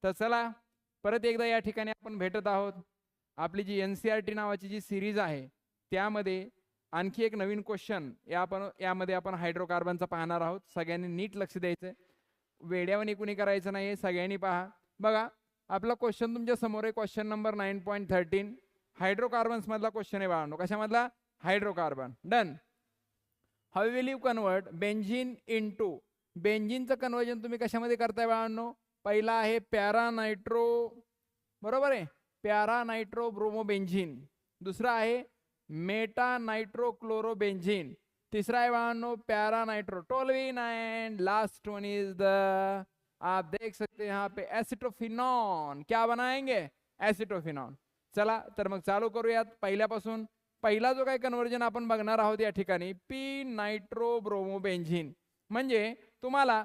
तर चला परत एकदा या ठिकाणी आपण भेटत आहोत. आपली जी NCERT नावाची जी सिरीज आहे त्यामध्ये आणखी एक नवीन क्वेश्चन यामध्ये आपण हायड्रोकार्बनचा पाहणार आहोत. सगळ्यांनी नीट लक्ष द्यायचं, वेड्यावानी कुणी करायचं नाही, सगळ्यांनी पहा. बघा आपला क्वेश्चन तुमच्या समोर आहे, क्वेश्चन नंबर 9.13 हायड्रोकार्बन्स मधला क्वेश्चन आहे बाळांनो. कशामधला? Hydrocarbon. Done. How will you convert benzene into, बेंझिनचं कन्वर्जन तुम्ही कशामध्ये करताय बाळांनो? पहिला आहे पॅरा नायट्रो, बरोबर आहे, पॅरा नायट्रो ब्रोमो बेंझिन. दुसरा आहे मेटा नायट्रो क्लोरो बेंझिन. तीसरा है बाळांनो para nitro toluene. And last one is the, आप देख सकते हैं यहाँ पे एसिटोफिनॉन. क्या बनाएंगे? एसिटोफिनॉन. चला तर मग चालू करूयात पहिल्यापासून. पहिला जो काही कन्वर्जन आपण बघणार आहोत या ठिकाणी पी नायट्रो ब्रोमो बेंझिन, म्हणजे तुम्हाला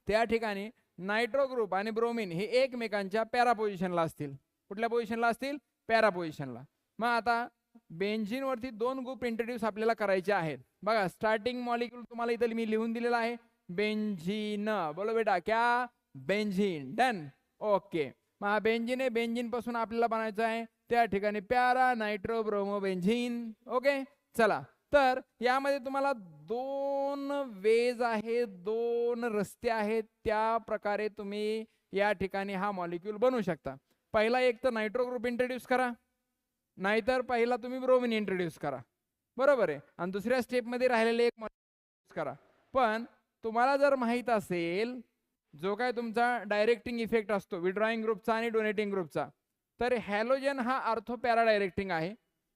त्या ठिकाणी नायट्रो ग्रुप आणि ब्रोमिन हे एकमेकांच्या पॅरा पोझिशनला असतील. कुठल्या पोझिशनला असतील? पॅरा पोझिशनला. मग आता बेंझिन वरती दोन ग्रुप इंट्रोड्यूस आपल्याला करायचे आहेत. बघा स्टार्टिंग मॉलिक्यूल तुम्हाला इथे मी लिहून दिलेला आहे बेंझिन. बोलो बेटा क्या? बेंझिन. डन. ओके. मग हा बेंझिन आहे, बेंझिन पासून आपल्याला बनायचं आहे त्या ठिकाणी para nitro bromo benzene. Okay चला, तर यामध्ये तुम्हाला दोन वेज आहेत, दोन रस्ते आहेत, त्या प्रकारे तुम्ही या ठिकाणी हा मॉलिक्यूल बनवू शकता. पहिला एक तर नायट्रो ग्रुप इंट्रोड्यूस करा, नाहीतर पहिला तुम्ही ब्रोमिन इंट्रोड्यूस करा, बरोबर आहे, आणि दुसऱ्या स्टेप मध्ये राहिलेले एक मॉलिक्यूल करा. पण तुम्हाला जर माहित असेल जो काय तुमचा डायरेक्टिंग इफेक्ट असतो विड्रॉइंग ग्रुपचा आणि डोनेटिंग ग्रुपचा, तर हॅलोजन हा ऑर्थो पॅरा डायरेक्टिंग आहे,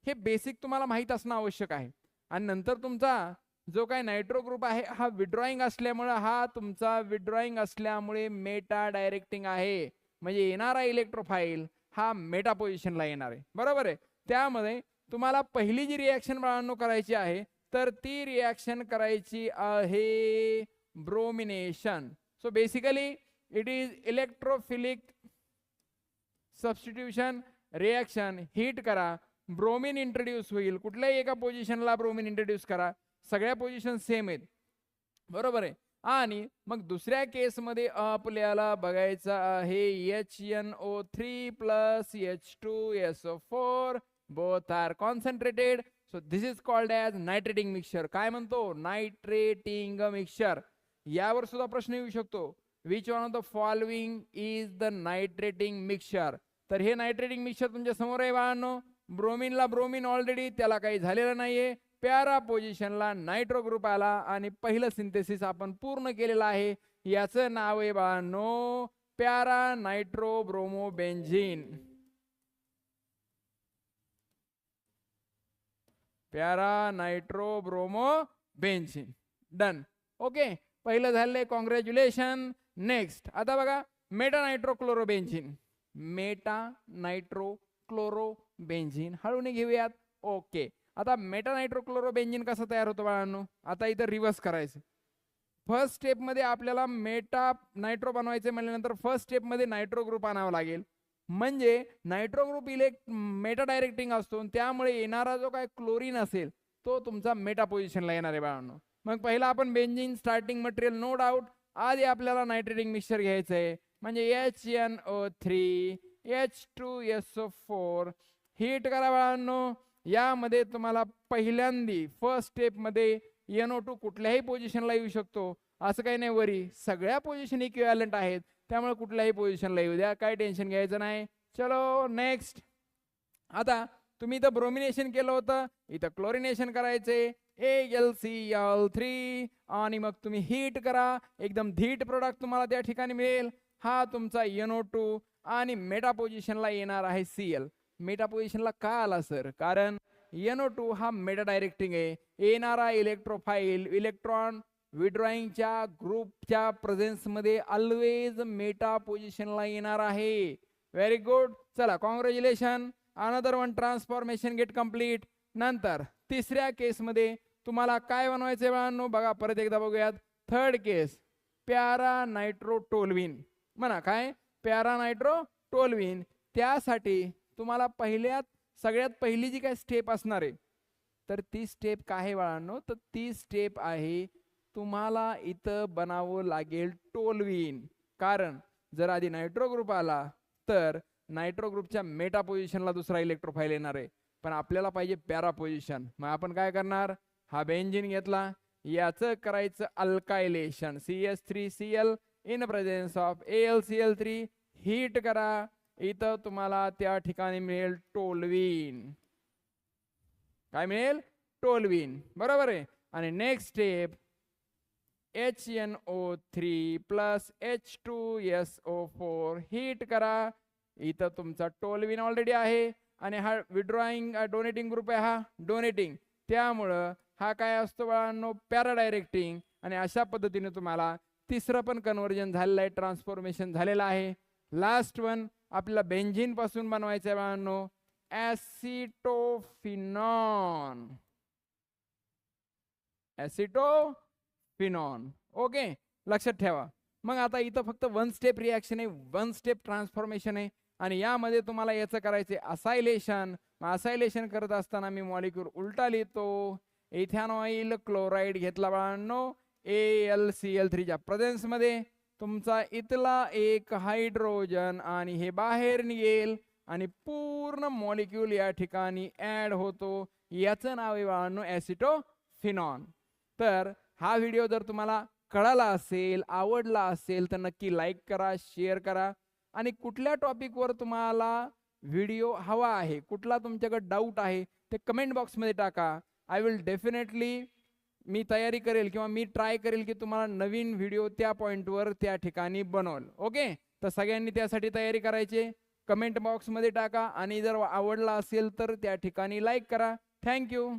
हे बेसिक तुम्हाला माहित असणं आवश्यक आहे. आणि नंतर तुमचा जो काय नायट्रो ग्रुप आहे हा विड्रॉइंग असल्यामुळे मेटा डायरेक्टिंग आहे, म्हणजे येणारा इलेक्ट्रोफाईल हा मेटा पोझिशनला येणार आहे, बरोबर आहे. त्यामध्ये तुम्हाला पहिली जी रिॲक्शन बाळांनो करायची आहे तर ती रिॲक्शन करायची आहे bromination. So basically it is electrophilic substitution reaction. Heat करा, ब्रोमिन इंट्रोड्यूस होईल, कुठल्याही एका पोझिशनला ब्रोमिन इंट्रोड्यूस करा, सगळ्या पोझिशन सेम आहेत, बरोबर आहे. आणि मग दुसऱ्या केसमध्ये आपल्याला बघायचं आहे HNO3 plus H2SO4 both are concentrated. So this is called as nitrating mixture. काय म्हणतो? Nitrating mixture. यावर सुद्धा प्रश्न येऊ शकतो, which one of the following is the nitrating mixture. तर हे नायट्रेटिंग मिक्सचर तुमच्या समोर आहे बाळांनो. ब्रोमिनला ब्रोमिन ऑलरेडी त्याला काही झालेलं नाहीये, पॅरा पोझिशनला नायट्रो ग्रुप आला आणि पहिलं सिंथेसिस आपण पूर्ण केलेलं आहे. याचं नाव आहे बाळांनो para nitro bromo benzene. Para nitro bromo benzene. Done. Okay, पहिलं झालंय, कॉंग्रॅच्युलेशन. नेक्स्ट आता बघा meta nitro chloro benzene. Meta nitro chloro benzene हळूने घेऊयात. ओके, आता मेटा नायट्रो क्लोरो बेंझिन कसं तयार होतं बाळांनो? आता इथं रिव्हर्स करायचं. फर्स्ट स्टेप मध्ये आपल्याला मेटा नायट्रो बनवायचे म्हणल्यानंतर फर्स्ट स्टेप मध्ये नायट्रो ग्रुप आणावा लागेल, म्हणजे नायट्रो ग्रुप मेटा डायरेक्टिंग असतो, त्यामुळे येणारा जो काय क्लोरीन असेल तो तुमचा मेटा पोझिशनला येणार आहे बाळांनो. मग पहिला आपण benzene starting material no doubt, आधी आपल्याला नायट्रेटिंग मिक्सचर घ्यायचं आहे, म्हणजे HNO3 H2SO4 हीट करा बाळांनो. यामध्ये तुम्हाला पहिल्यांदी फर्स्ट स्टेप मध्ये NO2 कुठल्याही पोझिशनला येऊ शकतो, असं काही नाही, वरी सगळ्या पोझिशन इक्विव्हॅलंट आहेत, त्यामुळे कुठल्याही पोझिशनला येऊ द्या, काही टेन्शन घ्यायचं नाही. चलो नेक्स्ट. आता तुम्ही इथं ब्रोमिनेशन केलं होतं, इथं क्लोरिनेशन करायचे AlCl3 आणि मग तुम्ही हीट करा, एकदम धीट प्रोडक्ट तुम्हाला त्या ठिकाणी मिळेल. हा तुमचा NO2 आणि मेटा पोझिशनला येणार आहे Cl. मेटा पोझिशनला का आला सर? कारण NO2 हा मेटा डायरेक्टिंग आहे, येणारा इलेक्ट्रोफाईल इलेक्ट्रॉन विड्रॉइंगच्या ग्रुपच्या प्रेझेन्स मध्ये ऑलवेज मेटा पोझिशनला येणार आहे. Very good. चला congratulation, another one transformation get complete. नंतर तिसऱ्या केस मध्ये तुम्हाला काय बनवायचे बाळांनो? बघा परत एकदा बघूयात. Third case para nitro toluene. म्हणा काय? Para nitro toluene. त्यासाठी तुम्हाला सगळ्यात पहिली जी काय स्टेप असणार आहे तर ती स्टेप काय आहे बाळांनो? तर ती स्टेप आहे तुम्हाला इथं बनावं लागेल टोल्विन. कारण जर आधी नायट्रो ग्रुप आला तर नायट्रो ग्रुपच्या मेटा पोझिशनला दुसरा इलेक्ट्रोफाईल येणार आहे, पण आपल्याला पाहिजे पॅरा पोझिशन. मग आपण काय करणार, हा बेंझिन घेतला, याचं करायचं अल्कायलेशन CH3Cl in presence of AlCl3, heat करा, इथं तुम्हाला त्या ठिकाणी मिळेल टोलविन. काय मिळेल, टोलविन, बरोबर आहे. आणि next step HNO3 plus H2SO4 heat करा, इथं तुमचा टोलविन ऑलरेडी आहे आणि हा विड्रॉइंग डोनेटिंग ग्रुप आहे, हा डोनेटिंग, त्यामुळं हा काय असतो बाळांनो, पॅराडायरेक्टिंग. आणि अशा पद्धतीने तुम्हाला तिसरं पण कन्वर्जन झालेलं आहे, ट्रान्सफॉर्मेशन झालेलं आहे. लास्ट वन आपल्याला बेंझिन पासून बनवायचं आहे बाळांनो, ॲसिटोफिनॉन. ॲसिटोफिनॉन, ओके, लक्षात ठेवा. मग आता इथं फक्त वन स्टेप रिॲक्शन आहे, वन स्टेप ट्रान्सफॉर्मेशन आहे आणि यामध्ये तुम्हाला याचं करायचे असायलेशन. असायलेशन करत असताना मी मॉलिक्यूल उलटा लिहितो. इथेनॉइल क्लोराईड घेतला बाळांनो AlCl3 च्या प्रेझेन्स मध्ये, तुमचा इथला एक हायड्रोजन आणि हे बाहेर निघेल आणि पूर्ण मॉलिक्यूल या ठिकाणी ऍड होतो. याचं नाव आहे बाळांनो ॲसिटोफिनॉन. तर हा व्हिडिओ जर तुम्हाला कळाला असेल, आवडला असेल तर नक्की लाईक करा, शेअर करा. आणि कुठल्या टॉपिकवर तुम्हाला व्हिडिओ हवा आहे, कुठला तुमच्याकडे डाऊट आहे ते कमेंट बॉक्समध्ये टाका. आय विल डेफिनेटली मी तयारी करेल किंवा मी ट्राय करेल की तुम्हाला नवीन व्हिडिओ त्या पॉईंटवर त्या ठिकाणी बनवल. ओके, तर सगळ्यांनी त्यासाठी तयारी करायची. कमेंट बॉक्समध्ये टाका आणि जर आवडला असेल तर त्या ठिकाणी लाईक करा. थँक्यू.